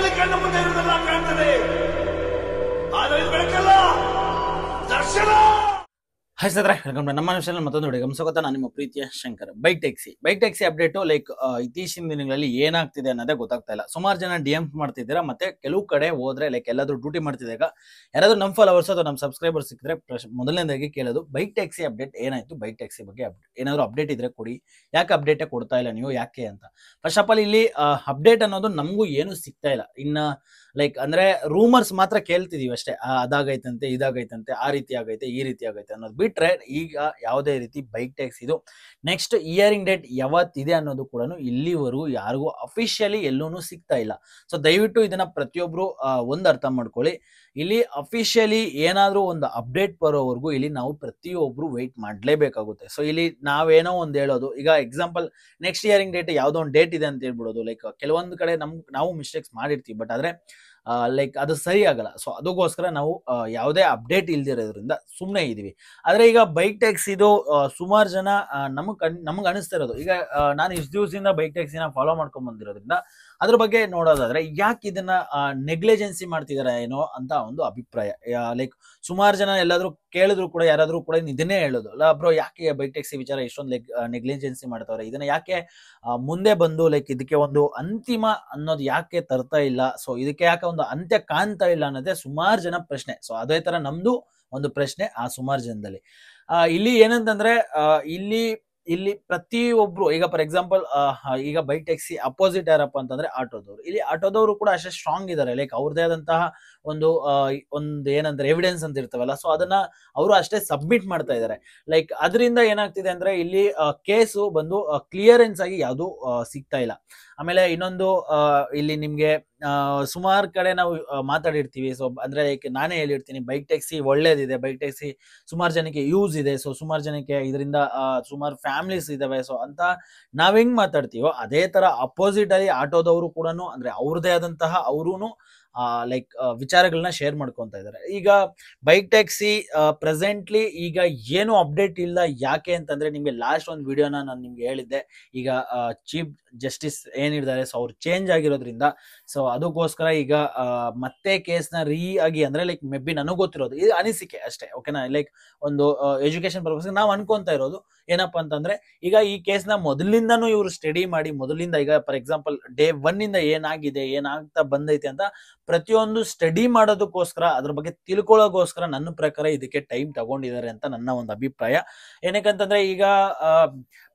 ಬೆಳಕಲ್ಲಿ ಕಣ್ಣ ಮುಂದೆ ಇರುವುದೆಲ್ಲ ಕಾಣ್ತದೆ, ಆದರೆ ಇದು ಬೆಳಕಲ್ಲ, ದರ್ಶನ. ಹಾಯ್ ಸ್ನೇಹಿತರೆ, ವೆಲ್ಕಮ್ ಟು ನಮ್ಮ ಚಾನಲ್. ಮತ್ತೊಂದು ವಿಡಿಯೋ ಸ್ವಾಗತ. ನಾನು ನಿಮ್ಮ ಪ್ರೀತಿಯ ಶಂಕರ್. ಬೈಕ್ ಟ್ಯಾಕ್ಸಿ ಅಪ್ಡೇಟು ಇತ್ತೀಚಿನ ದಿನಗಳಲ್ಲಿ ಏನಾಗ್ತಿದೆ ಅನ್ನೋದೇ ಗೊತ್ತಾಗ್ತಾ ಇಲ್ಲ. ಸುಮಾರು ಜನ DM ಮಾಡ್ತಿದ್ದೀರಾ, ಮತ್ತೆ ಕೆಲವು ಕಡೆ ಹೋದ್ರೆ ಎಲ್ಲಾದ್ರೂ ಡ್ಯೂಟಿ ಮಾಡ್ತಿದ್ದಾಗ ಯಾರಾದ್ರೂ ನಮ್ಮ ಫಾಲೋವರ್ಸ್ ಅಥವಾ ನಮ್ಮ ಸಬ್ಸ್ಕ್ರೈಬರ್ಸ್ ಸಿಕ್ಕಿದ್ರೆ ಮೊದಲನೇದಾಗಿ ಕೇಳೋದು ಬೈಕ್ ಟ್ಯಾಕ್ಸಿ ಅಪ್ಡೇಟ್ ಏನಾಯ್ತು, ಬೈಕ್ ಟ್ಯಾಕ್ಸಿ ಬಗ್ಗೆ ಏನಾದ್ರು ಅಪ್ಡೇಟ್ ಇದ್ರೆ ಕೊಡಿ, ಯಾಕೆ ಅಪ್ಡೇಟೇ ಕೊಡ್ತಾ ಇಲ್ಲ ನೀವು, ಯಾಕೆ ಅಂತ. ಫಸ್ಟ್ ಆಫ್ ಆಲ್ ಇಲ್ಲಿ ಅಪ್ಡೇಟ್ ಅನ್ನೋದು ನಮಗೂ ಏನು ಸಿಗ್ತಾ ಇಲ್ಲ. ಇನ್ನ ಅಂದ್ರೆ ರೂಮರ್ಸ್ ಮಾತ್ರ ಕೇಳ್ತಿದೀವಿ ಅಷ್ಟೇ. ಅದಾಗೈತಂತೆ, ಇದಾಗೈತಂತೆ, ಆ ರೀತಿ ಆಗೈತೆ, ಈ ರೀತಿ ಆಗೈತೆ ಅನ್ನೋದು ಬಿಟ್ರೆ ಈಗ ಯಾವುದೇ ರೀತಿ ಬೈಕ್ ಟ್ಯಾಕ್ಸಿ ಇದು ನೆಕ್ಸ್ಟ್ ಹಿಯರಿಂಗ್ ಡೇಟ್ ಯಾವತ್ತಿದೆ ಅನ್ನೋದು ಕೂಡ ಇಲ್ಲಿವರೆಗೂ ಯಾರಿಗೂ ಅಫಿಷಿಯಲಿ ಎಲ್ಲೂ ಸಿಗ್ತಾ ಇಲ್ಲ. ಸೊ ದಯವಿಟ್ಟು ಇದನ್ನ ಪ್ರತಿಯೊಬ್ರು ಒಂದು ಅರ್ಥ ಮಾಡ್ಕೊಳ್ಳಿ. ಇಲ್ಲಿ ಅಫಿಷಿಯಲಿ ಏನಾದ್ರೂ ಒಂದು ಅಪ್ಡೇಟ್ ಬರೋವರೆಗೂ ಇಲ್ಲಿ ನಾವು ಪ್ರತಿಯೊಬ್ರು ವೆಯ್ಟ್ ಮಾಡ್ಲೇಬೇಕಾಗುತ್ತೆ. ಸೊ ಇಲ್ಲಿ ನಾವೇನೋ ಒಂದು ಹೇಳೋದು, ಈಗ ಎಕ್ಸಾಂಪಲ್ ನೆಕ್ಸ್ಟ್ ಹಿಯರಿಂಗ್ ಡೇಟ್ ಯಾವ್ದೋ ಒಂದು ಡೇಟ್ ಇದೆ ಅಂತ ಹೇಳ್ಬಿಡೋದು. ಕೆಲವೊಂದು ಕಡೆ ನಾವು ಮಿಸ್ಟೇಕ್ಸ್ ಮಾಡಿರ್ತೀವಿ, ಬಟ್ ಆದ್ರೆ ಅದು ಸರಿ ಆಗಲ್ಲ. ಸೊ ಅದಕ್ಕೋಸ್ಕರ ನಾವು ಯಾವುದೇ ಅಪ್ಡೇಟ್ ಇಲ್ದಿರೋದ್ರಿಂದ ಸುಮ್ಮನೆ ಇದೀವಿ. ಆದ್ರೆ ಈಗ ಬೈಕ್ ಟ್ಯಾಕ್ಸಿದು ಸುಮಾರು ಜನ ನಮಗ್ ಅನಿಸ್ತಾ ಇರೋದು, ಈಗ ನಾನು ಇಷ್ಟು ದಿವಸದಿಂದ ಬೈಕ್ ಟ್ಯಾಕ್ಸಿನ ಫಾಲೋ ಮಾಡ್ಕೊಂಡ್ ಬಂದಿರೋದ್ರಿಂದ ಅದ್ರ ಬಗ್ಗೆ ನೋಡೋದಾದ್ರೆ ಯಾಕೆ ಇದನ್ನ ನೆಗ್ಲಿಜೆನ್ಸಿ ಮಾಡ್ತಿದಾರ ಏನೋ ಅಂತ ಒಂದು ಅಭಿಪ್ರಾಯ. ಸುಮಾರು ಜನ ಎಲ್ಲಾದ್ರೂ ಕೇಳಿದ್ರು ಕೂಡ ಯಾರಾದ್ರೂ ಕೂಡ ಇದನ್ನೇ ಹೇಳೋದು, ಬ್ರೋ ಯಾಕೆ ಬೈಕ್ ಟ್ಯಾಕ್ಸಿ ವಿಚಾರ ಇಷ್ಟೊಂದು ನೆಗ್ಲಿಜೆನ್ಸಿ ಮಾಡ್ತಾವ್ರೆ, ಇದನ್ನ ಯಾಕೆ ಮುಂದೆ ಬಂದು ಇದಕ್ಕೆ ಒಂದು ಅಂತಿಮ ಅನ್ನೋದು ಯಾಕೆ ತರ್ತಾ ಇಲ್ಲ, ಸೊ ಇದಕ್ಕೆ ಯಾಕೆ ಒಂದು ಅಂತ್ಯ ಕಾಣ್ತಾ ಇಲ್ಲ ಅನ್ನೋದೇ ಸುಮಾರು ಜನ ಪ್ರಶ್ನೆ. ಸೊ ಅದೇ ತರ ನಮ್ದು ಒಂದು ಪ್ರಶ್ನೆ ಆ ಸುಮಾರು ಜನದಲ್ಲಿ. ಇಲ್ಲಿ ಏನಂತಂದ್ರೆ ಇಲ್ಲಿ ಪ್ರತಿಯೊಬ್ರು, ಈಗ ಫಾರ್ ಎಕ್ಸಾಂಪಲ್ ಈಗ ಬೈಕ್ ಟ್ಯಾಕ್ಸಿ ಅಪೋಸಿಟ್ ಯಾರಪ್ಪ ಅಂತಂದ್ರೆ ಆಟೋದವರು. ಇಲ್ಲಿ ಆಟೋದವರು ಕೂಡ ಅಷ್ಟೇ ಸ್ಟ್ರಾಂಗ್ ಇದಾರೆ. ಅವ್ರದೇ ಆದಂತಹ ಒಂದು ಏನಂದ್ರೆ ಎವಿಡೆನ್ಸ್ ಅಂತ ಇರ್ತವಲ್ಲ, ಸೊ ಅದನ್ನ ಅವರು ಅಷ್ಟೇ ಸಬ್ಮಿಟ್ ಮಾಡ್ತಾ ಇದಾರೆ. ಅದರಿಂದ ಏನಾಗ್ತಿದೆ ಅಂದ್ರೆ ಇಲ್ಲಿ ಕೇಸು ಬಂದು ಕ್ಲಿಯರೆನ್ಸ್ ಆಗಿ ಯಾವುದು ಸಿಗ್ತಾ ಇಲ್ಲ. ಆಮೇಲೆ ಇನ್ನೊಂದು ಇಲ್ಲಿ ನಿಮ್ಗೆ ಸುಮಾರು ಕಡೆ ನಾವು ಮಾತಾಡಿರ್ತೀವಿ. ಸೊ ಅಂದ್ರೆ ನಾನೇ ಹೇಳಿರ್ತೀನಿ, ಬೈಕ್ ಟ್ಯಾಕ್ಸಿ ಒಳ್ಳೇದಿದೆ, ಬೈಕ್ ಟ್ಯಾಕ್ಸಿ ಸುಮಾರು ಜನಕ್ಕೆ ಯೂಸ್ ಇದೆ, ಸೊ ಸುಮಾರು ಜನಕ್ಕೆ ಇದರಿಂದ ಸುಮಾರು ಫ್ಯಾಮಿಲೀಸ್ ಇದಾವೆ. ಸೊ ಅಂತ ನಾವ್ ಹೆಂಗ್ ಮಾತಾಡ್ತೀವೋ ಅದೇ ತರ ಅಪೋಸಿಟ್ ಆಗಿ ಆಟೋದವರು ಕೂಡ ಅಂದ್ರೆ ಅವ್ರದೇ ಆದಂತಹ ಅವರೂ ವಿಚಾರಗಳನ್ನ ಶೇರ್ ಮಾಡ್ಕೊಂತ ಇದ್ದಾರೆ. ಈಗ ಬೈಕ್ ಟ್ಯಾಕ್ಸಿ ಪ್ರೆಸೆಂಟ್ಲಿ ಈಗ ಏನು ಅಪ್ಡೇಟ್ ಇಲ್ಲ. ಯಾಕೆ ಅಂತಂದ್ರೆ ನಿಮ್ಗೆ ಲಾಸ್ಟ್ ಒಂದು ವಿಡಿಯೋನ ನಾನು ನಿಮ್ಗೆ ಹೇಳಿದ್ದೆ, ಈಗ ಚೀಫ್ ಜಸ್ಟಿಸ್ ಏನಿದ್ದಾರೆ ಸೊ ಅವ್ರು ಚೇಂಜ್ ಆಗಿರೋದ್ರಿಂದ ಸೊ ಅದಕ್ಕೋಸ್ಕರ ಈಗ ಮತ್ತೆ ಕೇಸ್ನ ಆಗಿ ಅಂದ್ರೆ ಮೇ ಬಿ ನನಗೆ ಗೊತ್ತಿರೋದು ಇದು ಅನಿಸಿಕೆ ಅಷ್ಟೇ, ಓಕೆನಾ. ಒಂದು ಎಜುಕೇಶನ್ ಪರ್ಪಸ್ ನಾವು ಅನ್ಕೊಂತ ಇರೋದು ಏನಪ್ಪಾ ಅಂತಂದ್ರೆ, ಈಗ ಈ ಕೇಸ್ನ ಮೊದಲಿಂದನೂ ಇವರು ಸ್ಟಡಿ ಮಾಡಿ ಮೊದಲಿಂದ, ಈಗ ಫಾರ್ ಎಕ್ಸಾಂಪಲ್ ಡೇ 1 ಇಂದ ಏನಾಗಿದೆ ಏನಾಗ್ತಾ ಬಂದೈತೆ ಅಂತ ಪ್ರತಿಯೊಂದು ಸ್ಟಡಿ ಮಾಡೋದಕ್ಕೋಸ್ಕರ, ಅದ್ರ ಬಗ್ಗೆ ತಿಳ್ಕೊಳ್ಳೋಕೋಸ್ಕರ ನನ್ನ ಪ್ರಕಾರ ಇದಕ್ಕೆ ಟೈಮ್ ತಗೊಂಡಿದ್ದಾರೆ ಅಂತ ನನ್ನ ಒಂದು ಅಭಿಪ್ರಾಯ. ಏನಕ್ಕಂತಂದ್ರೆ ಈಗ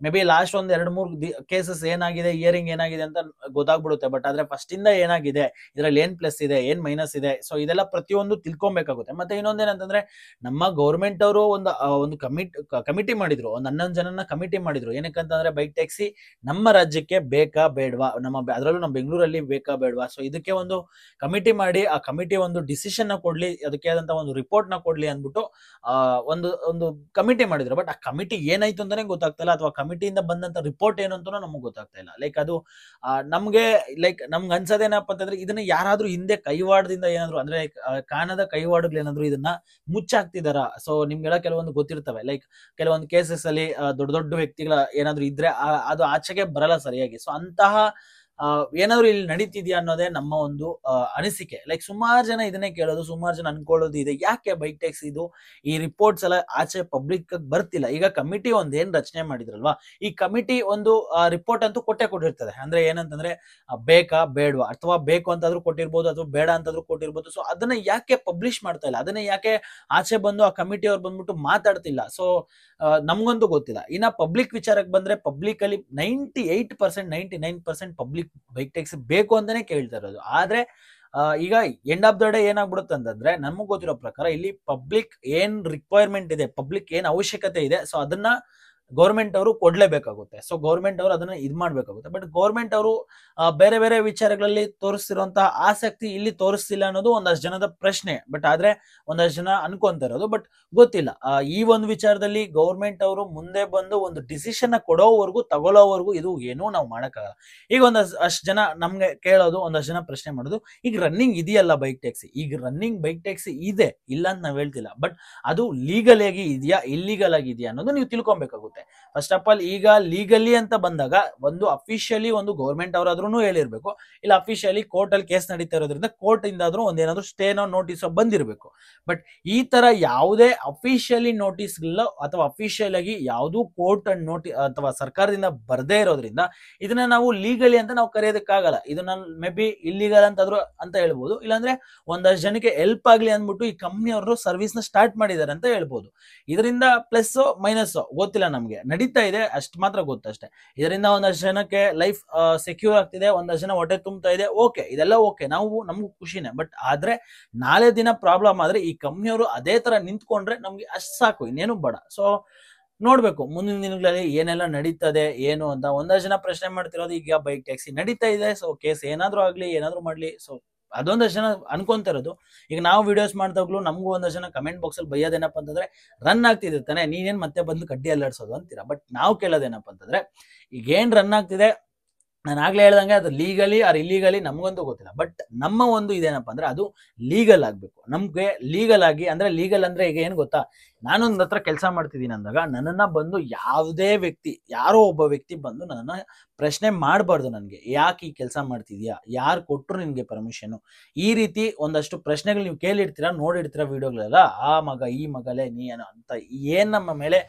ಮೇ ಬಿ ಲಾಸ್ಟ್ ಒಂದ್ 2-3 ಕೇಸಸ್ ಏನಾಗಿದೆ, ಹಿಯರಿಂಗ್ ಏನಾಗಿದೆ ಅಂತ ಗೊತ್ತಾಗ್ಬಿಡುತ್ತೆ. ಬಟ್ ಆದ್ರೆ ಫಸ್ಟ್ ಇಂದ ಏನಾಗಿದೆ, ಇದ್ರಲ್ಲಿ ಏನ್ ಪ್ಲಸ್ ಇದೆ, ಏನ್ ಮೈನಸ್ ಇದೆ, ಸೊ ಇದೆಲ್ಲ ಪ್ರತಿಯೊಂದು ತಿಳ್ಕೊಬೇಕಾಗುತ್ತೆ. ಮತ್ತೆ ಇನ್ನೊಂದೇನಂತಂದ್ರೆ ನಮ್ಮ ಗೌರ್ಮೆಂಟ್ ಅವರು ಒಂದು ಕಮಿಟಿ ಮಾಡಿದ್ರು, ಒಂದು 11 ಜನನ ಕಮಿಟಿ ಮಾಡಿದ್ರು. ಏನಕ್ಕಂತಂದ್ರೆ ಬೈಕ್ ಟ್ಯಾಕ್ಸಿ ನಮ್ಮ ರಾಜ್ಯಕ್ಕೆ ಬೇಕಾ ಬೇಡವಾ, ಅದರಲ್ಲೂ ನಮ್ಮ ಬೆಂಗಳೂರಲ್ಲಿ ಬೇಕಾ ಬೇಡವಾ, ಸೊ ಇದಕ್ಕೆ ಒಂದು ಕಮಿಟಿ ಮಾಡಿ ಆ ಕಮಿಟಿ ಒಂದು ಡಿಸಿಷನ್ ನ ಕೊಡ್ಲಿ, ಅದಕ್ಕೆ ಆದಂತ ಒಂದು ರಿಪೋರ್ಟ್ ನ ಕೊಡ್ಲಿ ಅಂದ್ಬಿಟ್ಟು ಒಂದು ಕಮಿಟಿ ಮಾಡಿದ್ರು. ಬಟ್ ಆ ಕಮಿಟಿ ಏನಾಯ್ತು ಅಂತಾನೆ ಗೊತ್ತಾಗ್ತಾ ಇಲ್ಲ, ಅಥವಾ ಕಮಿಟಿಯಿಂದ ಬಂದಂತ ರಿಪೋರ್ಟ್ ಏನು ಅಂತಾನೂ ನಮಗ್ ಗೊತ್ತಾಗ್ತಾ ಇಲ್ಲ. ಅದು ನಮ್ಗೆ ಅನ್ಸೋದೇನಪ್ಪ ಅಂತಂದ್ರೆ, ಇದನ್ನ ಯಾರಾದ್ರೂ ಹಿಂದೆ ಕೈವಾಡದಿಂದ ಏನಾದ್ರು ಅಂದ್ರೆ ಕಾಣದ ಕೈವಾಡಗಳು ಏನಾದ್ರು ಇದನ್ನ ಮುಚ್ಚಾಕ್ತಿದಾರ. ಸೊ ನಿಮ್ಗೆಲ್ಲ ಕೆಲವೊಂದು ಗೊತ್ತಿರ್ತವೆ, ಕೆಲವೊಂದು ಕೇಸಸ್ ಅಲ್ಲಿ ದೊಡ್ಡ ದೊಡ್ಡ ವ್ಯಕ್ತಿಗಳ ಏನಾದ್ರು ಇದ್ರೆ ಅದು ಆಚೆಗೆ ಬರಲ್ಲ ಸರಿಯಾಗಿ. ಸೊ ಅಂತಹ ಏನಾದ್ರು ಇಲ್ಲಿ ನಡೀತಿದ್ಯಾ ಅನ್ನೋದೇ ನಮ್ಮ ಒಂದು ಅನಿಸಿಕೆ. ಸುಮಾರು ಜನ ಇದನ್ನೇ ಕೇಳೋದು, ಸುಮಾರು ಜನ ಅನ್ಕೊಳ್ಳೋದು ಇದೆ, ಯಾಕೆ ಬೈಕ್ ಟ್ಯಾಕ್ಸಿ ಇದು ಈ ರಿಪೋರ್ಟ್ಸ್ ಎಲ್ಲ ಆಚೆ ಪಬ್ಲಿಕ್ ಬರ್ತಿಲ್ಲ. ಈಗ ಕಮಿಟಿ ಏನ್ ರಚನೆ ಮಾಡಿದ್ರಲ್ವಾ, ಈ ಕಮಿಟಿ ಒಂದು ರಿಪೋರ್ಟ್ ಅಂತೂ ಕೊಟ್ಟಿರ್ತದೆ. ಅಂದ್ರೆ ಏನಂತಂದ್ರೆ ಬೇಕಾ ಬೇಡವಾ, ಅಥವಾ ಬೇಕು ಅಂತಾದ್ರೂ ಕೊಟ್ಟಿರ್ಬೋದು, ಅಥವಾ ಬೇಡ ಅಂತಾದ್ರೂ ಕೊಟ್ಟಿರ್ಬೋದು. ಸೊ ಅದನ್ನ ಯಾಕೆ ಪಬ್ಲಿಷ್ ಮಾಡ್ತಾ ಇಲ್ಲ, ಅದನ್ನ ಯಾಕೆ ಆಚೆ ಬಂದು ಆ ಕಮಿಟಿ ಅವ್ರು ಬಂದ್ಬಿಟ್ಟು ಮಾತಾಡ್ತಿಲ್ಲ, ಸೊ ನಮ್ಗಂತೂ ಗೊತ್ತಿಲ್ಲ. ಇನ್ನ ಪಬ್ಲಿಕ್ ವಿಚಾರಕ್ಕೆ ಬಂದ್ರೆ, ಪಬ್ಲಿಕ್ ಅಲ್ಲಿ 98% 99% ಪಬ್ಲಿಕ್ ಬೈಕ್ ಟ್ಯಾಕ್ಸಿ ಬೇಕು ಅಂತಾನೆ ಕೇಳ್ತಾ ಇರೋದು. ಆದ್ರೆ ಈಗ ಎಂಡ್ ಆಫ್ ದ ಡೇ ಏನಾಗ್ಬಿಡುತ್ತೆ ಅಂತಂದ್ರೆ, ನಮಗ್ ಗೊತ್ತಿರೋ ಪ್ರಕಾರ ಇಲ್ಲಿ ಪಬ್ಲಿಕ್ ಏನ್ ರಿಕ್ವೈರ್ಮೆಂಟ್ ಇದೆ, ಪಬ್ಲಿಕ್ ಏನ್ ಅವಶ್ಯಕತೆ ಇದೆ, ಸೊ ಅದನ್ನ ಗೌರ್ಮೆಂಟ್ ಅವರು ಕೊಡ್ಲೇಬೇಕಾಗುತ್ತೆ. ಸೊ ಗೌರ್ಮೆಂಟ್ ಅವರು ಅದನ್ನ ಇದ್ ಮಾಡ್ಬೇಕಾಗುತ್ತೆ. ಬಟ್ ಗೌರ್ಮೆಂಟ್ ಅವರು ಬೇರೆ ಬೇರೆ ವಿಚಾರಗಳಲ್ಲಿ ತೋರಿಸ್ತಿರುವಂತಹ ಆಸಕ್ತಿ ಇಲ್ಲಿ ತೋರಿಸ್ತಿಲ್ಲ ಅನ್ನೋದು ಒಂದಷ್ಟು ಜನದ ಪ್ರಶ್ನೆ. ಬಟ್ ಆದ್ರೆ ಒಂದಷ್ಟು ಜನ ಅನ್ಕೊಂತ ಇರೋದು, ಬಟ್ ಗೊತ್ತಿಲ್ಲ ಈ ಒಂದು ವಿಚಾರದಲ್ಲಿ ಗೌರ್ಮೆಂಟ್ ಅವರು ಮುಂದೆ ಬಂದು ಒಂದು ಡಿಸಿಷನ್ ಕೊಡೋವರೆಗೂ ತಗೊಳ್ಳೋವರೆಗೂ ಇದು ಏನೂ ನಾವು ಮಾಡಕ್ಕಾಗಲ್ಲ. ಈಗ ಅಷ್ಟು ಜನ ನಮ್ಗೆ ಕೇಳೋದು, ಒಂದಷ್ಟು ಜನ ಪ್ರಶ್ನೆ ಮಾಡೋದು, ಈಗ ರನ್ನಿಂಗ್ ಇದೆಯಲ್ಲ ಬೈಕ್ ಟ್ಯಾಕ್ಸಿ, ಈಗ ರನ್ನಿಂಗ್ ಬೈಕ್ ಟ್ಯಾಕ್ಸಿ ಇದೆ, ಇಲ್ಲ ಅಂತ ನಾವ್ ಹೇಳ್ತಿಲ್ಲ, ಬಟ್ ಅದು ಲೀಗಲ್ ಆಗಿ ಇದೆಯಾ ಇಲ್ಲಿಗಲ್ ಆಗಿದೆಯಾ ಅನ್ನೋದು ನೀವು ತಿಳ್ಕೊಬೇಕಾಗುತ್ತೆ. ಆಗುತ್ತೆ. ಫಸ್ಟ್ ಆಫ್ ಆಲ್ ಈಗ ಲೀಗಲಿ ಅಂತ ಬಂದಾಗ ಒಂದು ಅಫಿಷಿಯಲಿ ಒಂದು ಗೌರ್ಮೆಂಟ್ ಅವರಾದ್ರೂ ಹೇಳಿರ್ಬೇಕು, ಇಲ್ಲ ಅಫಿಷಿಯಲಿ ಕೋರ್ಟ್ ಅಲ್ಲಿ ಕೇಸ್ ನಡೀತಾ ಇರೋದ್ರಿಂದ ಕೋರ್ಟ್ ಇಂದಾದ್ರೂ ಒಂದೇನಾದ್ರೂ ಸ್ಟೇನೋ ನೋಟಿಸ್ ಬಂದಿರಬೇಕು. ಬಟ್ ಈ ತರ ಯಾವುದೇ ಅಫಿಷಿಯಲಿ ನೋಟಿಸ್ ಇಲ್ಲ ಅಥವಾ ಅಫಿಷಿಯಲ್ ಆಗಿ ಯಾವುದು ಕೋರ್ಟ್ ನೋಟಿಸ್ ಅಥವಾ ಸರ್ಕಾರದಿಂದ ಬರ್ದೇ ಇರೋದ್ರಿಂದ ಇದನ್ನ ನಾವು ಲೀಗಲಿ ಅಂತ ನಾವು ಕರೆಯೋದಕ್ಕಾಗಲ್ಲ. ಇದನ್ನ ಮೇ ಬಿ ಇಲ್ಲಿಗಲ್ ಅಂತ ಹೇಳ್ಬೋದು, ಇಲ್ಲಾಂದ್ರೆ ಒಂದಷ್ಟು ಜನಕ್ಕೆ ಹೆಲ್ಪ್ ಆಗ್ಲಿ ಅಂದ್ಬಿಟ್ಟು ಈ ಕಂಪ್ನಿ ಅವರು ಸರ್ವಿಸ್ ನ ಸ್ಟಾರ್ಟ್ ಮಾಡಿದ್ದಾರೆ ಅಂತ ಹೇಳ್ಬೋದು. ಇದರಿಂದ ಪ್ಲಸ್ ಮೈನಸ್ ಗೊತ್ತಿಲ್ಲ, ನಮ್ಗೆ ನಡೀತಾ ಇದೆ ಅಷ್ಟು ಮಾತ್ರ ಗೊತ್ತಷ್ಟೇ. ಇದರಿಂದ ಒಂದಷ್ಟು ಜನಕ್ಕೆ ಲೈಫ್ ಸೆಕ್ಯೂರ್ ಆಗ್ತಿದೆ, ಒಂದಷ್ಟು ಜನ ಹೊಟ್ಟೆ ತುಂಬ್ತಾ ಇದೆ, ಓಕೆ, ಇದೆಲ್ಲ ಓಕೆ, ನಮಗೂ ಖುಷಿನೇ. ಬಟ್ ಆದ್ರೆ ನಾಳೆ ದಿನ ಪ್ರಾಬ್ಲಮ್ ಆದ್ರೆ ಈ ಕಂಪ್ನಿಯವರು ಅದೇ ತರ ನಿಂತ್ಕೊಂಡ್ರೆ ನಮ್ಗೆ ಅಷ್ಟು ಸಾಕು, ಇನ್ನೇನು ಬೇಡ. ಸೊ ನೋಡ್ಬೇಕು ಮುಂದಿನ ದಿನಗಳಲ್ಲಿ ಏನೆಲ್ಲ ನಡೀತದೆ ಏನು ಅಂತ. ಒಂದಷ್ಟು ಜನ ಪ್ರಶ್ನೆ ಮಾಡ್ತಿರೋದು, ಈಗ ಬೈಕ್ ಟ್ಯಾಕ್ಸಿ ನಡೀತಾ ಇದೆ, ಸೊ ಕೇಸ್ ಏನಾದ್ರೂ ಆಗ್ಲಿ ಏನಾದ್ರೂ ಮಾಡ್ಲಿ, ಸೊ ಅದೊಂದಷ್ಟು ಜನ ಅನ್ಕೊಂತ ಇರೋದು. ಈಗ ನಾವು ವಿಡಿಯೋಸ್ ಮಾಡ್ದಾಗ್ಲೂ ನಮಗೂ ಒಂದಷ್ಟು ಜನ ಕಮೆಂಟ್ ಬಾಕ್ಸ್ ಅಲ್ಲಿ ಬೈಯೋದೇನಪ್ಪ ಅಂತಂದ್ರೆ, ರನ್ ಆಗ್ತಿದೆ ತಾನೆ, ನೀನೇನ್ ಮತ್ತೆ ಬಂದು ಕಡ್ಡಿ ಅಲ್ಲಾಡ್ಸೋದು ಅಂತೀರಾ. ಬಟ್ ನಾವು ಕೇಳೋದೇನಪ್ಪ ಅಂತಂದ್ರೆ, ಈಗ ಏನ್ ರನ್ ಆಗ್ತಿದೆ, ನಾನು ಆಗ್ಲೇ ಹೇಳ್ದಂಗೆ ಅದು ಲೀಗಲಿ ಆರ್ ಇಲ್ಲೀಗಲಿ ನಮಗಂತೂ ಗೊತ್ತಿಲ್ಲ. ಬಟ್ ನಮ್ಮ ಒಂದು ಇದೇನಪ್ಪ ಅಂದ್ರೆ ಅದು ಲೀಗಲ್ ಆಗ್ಬೇಕು. ನಮ್ಗೆ ಲೀಗಲ್ ಆಗಿ ಅಂದ್ರೆ, ಲೀಗಲ್ ಅಂದ್ರೆ ಈಗ ಏನ್ ಗೊತ್ತಾ, ನಾನೊಂದ್ ಹತ್ರ ಕೆಲಸ ಮಾಡ್ತಿದ್ದೀನಿ ಅಂದಾಗ ನನ್ನನ್ನ ಬಂದು ಯಾವುದೇ ವ್ಯಕ್ತಿ, ಯಾರೋ ಒಬ್ಬ ವ್ಯಕ್ತಿ ಬಂದು ನನ್ನನ್ನ ಪ್ರಶ್ನೆ ಮಾಡಬಾರ್ದು. ನನ್ಗೆ ಯಾಕೆ ಈ ಕೆಲಸ ಮಾಡ್ತಿದ್ಯಾ, ಯಾರು ಕೊಟ್ರು ನಿನ್ಗೆ ಪರ್ಮಿಷನ್, ಈ ರೀತಿ ಒಂದಷ್ಟು ಪ್ರಶ್ನೆಗಳು ನೀವು ಕೇಳಿರ್ತೀರಾ, ನೋಡಿರ್ತೀರಾ ವಿಡಿಯೋಗಳೆಲ್ಲ. ಆ ಮಗ ಈ ಮಗಲೇ ನೀ ಏನೋ ಅಂತ ಏನ್ ನಮ್ಮ ಮೇಲೆ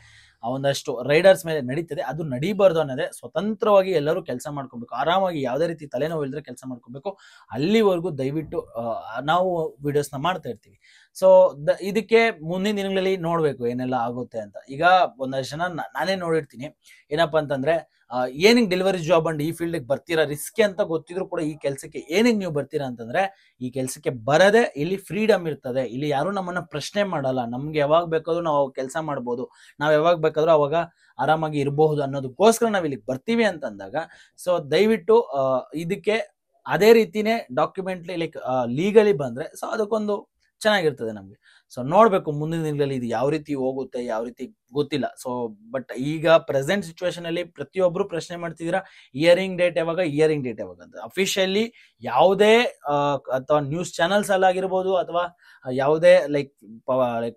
ಒಂದಷ್ಟು ರೈಡರ್ಸ್ ಮೇಲೆ ನಡೀತದೆ, ಅದು ನಡೀಬಾರ್ದು ಅನ್ನೋದೇ. ಸ್ವತಂತ್ರವಾಗಿ ಎಲ್ಲರೂ ಕೆಲಸ ಮಾಡ್ಕೋಬೇಕು, ಆರಾಮಾಗಿ ಯಾವುದೇ ರೀತಿ ತಲೆನೋವು ಇಲ್ಲದ್ರೆ ಕೆಲಸ ಮಾಡ್ಕೋಬೇಕು. ಅಲ್ಲಿವರೆಗೂ ದಯವಿಟ್ಟು ನಾವು ವಿಡಿಯೋಸ್ನ ಮಾಡ್ತಾ ಇರ್ತೀವಿ. ಸೊ ಇದಕ್ಕೆ ಮುಂದಿನ ದಿನಗಳಲ್ಲಿ ನೋಡ್ಬೇಕು ಏನೆಲ್ಲ ಆಗುತ್ತೆ ಅಂತ. ಈಗ ಒಂದಷ್ಟು ಜನ ನಾನೇ ನೋಡಿರ್ತೀನಿ, ಏನಪ್ಪಾ ಅಂತಂದ್ರೆ, ಏನಿಗೆ ಡೆಲಿವರಿ ಜಾಬ್ ಅಂಡ್ ಈ ಫೀಲ್ಡ್ ಬರ್ತೀರಾ, ರಿಸ್ಕಿ ಅಂತ ಗೊತ್ತಿದ್ರು ಕೂಡ ಈ ಕೆಲಸಕ್ಕೆ ಏನಿಗೆ ನೀವು ಬರ್ತೀರಾ ಅಂತಂದ್ರೆ, ಈ ಕೆಲಸಕ್ಕೆ ಬರದೆ ಇಲ್ಲಿ ಫ್ರೀಡಮ್ ಇರ್ತದೆ, ಇಲ್ಲಿ ಯಾರು ನಮ್ಮನ್ನ ಪ್ರಶ್ನೆ ಮಾಡಲ್ಲ, ನಮ್ಗೆ ಯಾವಾಗ ಬೇಕಾದ್ರೂ ನಾವು ಕೆಲಸ ಮಾಡ್ಬೋದು, ನಾವ್ ಯಾವಾಗ ಬೇಕಾದ್ರೂ ಅವಾಗ ಆರಾಮಾಗಿ ಇರಬಹುದು ಅನ್ನೋದಕ್ಕೋಸ್ಕರ ನಾವ್ ಇಲ್ಲಿಗೆ ಬರ್ತೀವಿ ಅಂತಂದಾಗ, ಸೊ ದಯವಿಟ್ಟು ಇದಕ್ಕೆ ಅದೇ ರೀತಿನೇ ಡಾಕ್ಯುಮೆಂಟ್ಲಿ ಲೈಕ್ ಲೀಗಲಿ ಬಂದ್ರೆ ಸೊ ಅದಕ್ಕೊಂದು ಚೆನ್ನಾಗಿರ್ತದೆ ನಮ್ಗೆ. ಸೊ ನೋಡ್ಬೇಕು ಮುಂದಿನ ದಿನಗಳಲ್ಲಿ ಇದು ಯಾವ ರೀತಿ ಹೋಗುತ್ತೆ, ಯಾವ ರೀತಿ ಗೊತ್ತಿಲ್ಲ. ಸೊ ಬಟ್ ಈಗ ಪ್ರೆಸೆಂಟ್ ಸಿಚುವೇಶನ್ ಅಲ್ಲಿ ಪ್ರತಿಯೊಬ್ರು ಪ್ರಶ್ನೆ ಮಾಡ್ತಿದ್ದೀರಾ, ಇಯರಿಂಗ್ ಡೇಟ್ ಯಾವಾಗ ಅಂತ. ಅಫಿಷಿಯಲಿ ಯಾವುದೇ ಅಥವಾ ನ್ಯೂಸ್ ಚಾನೆಲ್ಸ್ ಅಲ್ಲಾಗಿರ್ಬೋದು ಅಥವಾ ಯಾವುದೇ ಲೈಕ್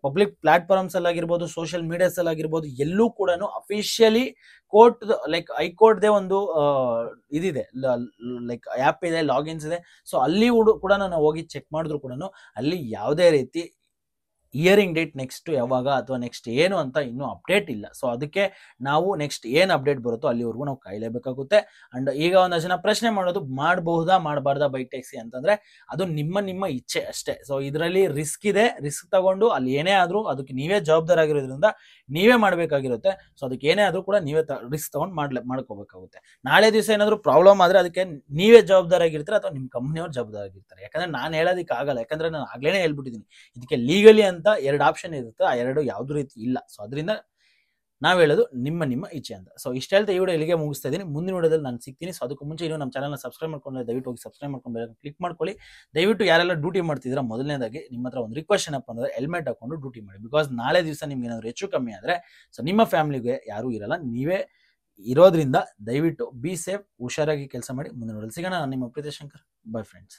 ಪಬ್ಲಿಕ್ ಪ್ಲಾಟ್ಫಾರ್ಮ್ಸ್ ಅಲ್ಲಾಗಿರ್ಬೋದು, ಸೋಷಿಯಲ್ ಮೀಡಿಯಾಸ್ ಅಲ್ಲಾಗಿರ್ಬೋದು, ಎಲ್ಲೂ ಕೂಡ ಅಫಿಷಿಯಲಿ ಕೋರ್ಟ್ ಲೈಕ್ ಹೈಕೋರ್ಟ್ದೇ ಒಂದು ಇದಿದೆ, ಲೈಕ್ ಆ್ಯಪ್ ಇದೆ, ಲಾಗಿನ್ಸ್ ಇದೆ. ಸೊ ಅಲ್ಲಿ ಕೂಡ ನಾನು ಹೋಗಿ ಚೆಕ್ ಮಾಡಿದ್ರು ಕೂಡ ಅಲ್ಲಿ ಯಾವುದೇ ರೀತಿ ಇಯರಿಂಗ್ ಡೇಟ್ ನೆಕ್ಸ್ಟ್ ಯಾವಾಗ ಅಥವಾ ನೆಕ್ಸ್ಟ್ ಏನು ಅಂತ ಇನ್ನೂ ಅಪ್ಡೇಟ್ ಇಲ್ಲ. ಸೊ ಅದಕ್ಕೆ ನಾವು ನೆಕ್ಸ್ಟ್ ಏನು ಅಪ್ಡೇಟ್ ಬರುತ್ತೋ ಅಲ್ಲಿವರೆಗೂ ನಾವು ಕಾಯಲೇಬೇಕಾಗುತ್ತೆ. ಅಂಡ್ ಈಗ ಒಂದಷ್ಟು ಜನ ಪ್ರಶ್ನೆ ಮಾಡೋದು, ಮಾಡಬಹುದಾ ಮಾಡಬಾರ್ದಾ ಬೈಕ್ ಟ್ಯಾಕ್ಸಿ ಅಂತಂದ್ರೆ, ಅದು ನಿಮ್ಮ ಇಚ್ಛೆ ಅಷ್ಟೇ. ಸೊ ಇದರಲ್ಲಿ ರಿಸ್ಕ್ ಇದೆ, ರಿಸ್ಕ್ ತಗೊಂಡು ಅಲ್ಲಿ ಏನೇ ಆದ್ರೂ ಅದಕ್ಕೆ ನೀವೇ ಜವಾಬ್ದಾರ ಆಗಿರೋದ್ರಿಂದ ನೀವೇ ಮಾಡಬೇಕಾಗಿರುತ್ತೆ. ಸೊ ಅದಕ್ಕೆ ಏನೇ ಆದ್ರೂ ಕೂಡ ನೀವೇ ರಿಸ್ಕ್ ತಗೊಂಡು ಮಾಡ್ಕೋಬೇಕಾಗುತ್ತೆ. ನಾಳೆ ದಿವಸ ಏನಾದ್ರು ಪ್ರಾಬ್ಲಮ್ ಆದ್ರೆ ಅದಕ್ಕೆ ನೀವೇ ಜವಾಬ್ದಾರ ಆಗಿರ್ತಾರೆ ಅಥವಾ ನಿಮ್ಮ ಕಂಪ್ನಿಯವ್ರು ಜವಾಬ್ದಾರ ಆಗಿರ್ತಾರೆ. ಯಾಕಂದ್ರೆ ನಾನು ಹೇಳೋದಕ್ಕೆ ಆಗಲ್ಲ, ಯಾಕಂದ್ರೆ ನಾನು ಆಗ್ಲೇನೆ ಹೇಳ್ಬಿಟ್ಟಿದ್ದೀನಿ, ಇದಕ್ಕೆ ಲೀಗಲಿ ಅಂತ 2 ಆಪ್ಷನ್ ಇರುತ್ತೆ, ಆ 2 ಯಾವ್ದು ರೀತಿ ಇಲ್ಲ. ಸೊ ಅದರಿಂದ ನಾವ್ ಹೇಳೋದು ನಿಮ್ಮ ಇಚ್ಛೆ ಅಂತ. ಸೊ ಇಷ್ಟ ಹೇಳ್ತಾ ಈ ವಿಡಿಯೋ ಇಲ್ಲಿಗೆ ಮುಗಿಸ್ತಾ ಇದ್ದೀನಿ. ಮುಂದಿನ ವಿಡಿಯೋದಲ್ಲಿ ನಾನು ಸಿಗ್ತೀನಿ. ಸೊ ಅದಕ್ಕೂ ಮುಂಚೆ ಇನ್ನೂ ನಮ್ಮ ಚಾನಲ್ನ ಸಬ್ಸ್ಕ್ರೈಬ್ ಮಾಡ್ಕೊಂಡ್ರೆ ದಯವಿಟ್ಟು ಹೋಗಿ ಸಬ್ಸ್ಕ್ರೈಬ್ ಮಾಡ್ಕೊಂಡು ಕ್ಲಿಕ್ ಮಾಡ್ಕೊಳ್ಳಿ. ದಯವಿಟ್ಟು ಯಾರೆಲ್ಲ ಡ್ಯೂಟಿ ಮಾಡ್ತಿದ್ದೀರಾ, ಮೊದಲನೇದಾಗಿ ನಿಮ್ಮ ಹತ್ರ ಒಂದು ರಿಕ್ವೆಸ್ಟ್ ಏನಪ್ಪ ಅಂದ್ರೆ, ಹೆಲ್ಮೆಟ್ ಹಾಕೊಂಡು ಡ್ಯೂಟಿ ಮಾಡಿ. ಬಿಕಾಸ್ ನಾಳೆ ದಿವಸ ನಿಮ್ಗೆ ಏನಾದ್ರು ಹೆಚ್ಚು ಕಮ್ಮಿ ಆದ್ರೆ ಸೊ ನಿಮ್ಮ ಫ್ಯಾಮಿಲಿಗೆ ಯಾರೂ ಇರಲ್ಲ, ನೀವೇ ಇರೋದ್ರಿಂದ ದಯವಿಟ್ಟು ಬಿ ಸೇಫ್, ಹುಷಾರಾಗಿ ಕೆಲಸ ಮಾಡಿ. ಮುಂದಿನ ವಿಡಿಯೋದಲ್ಲಿ ಸಿಗೋಣ. ನಾನು ನಿಮ್ಮ ಪ್ರೀತಿ ಶಂಕರ್. By friends.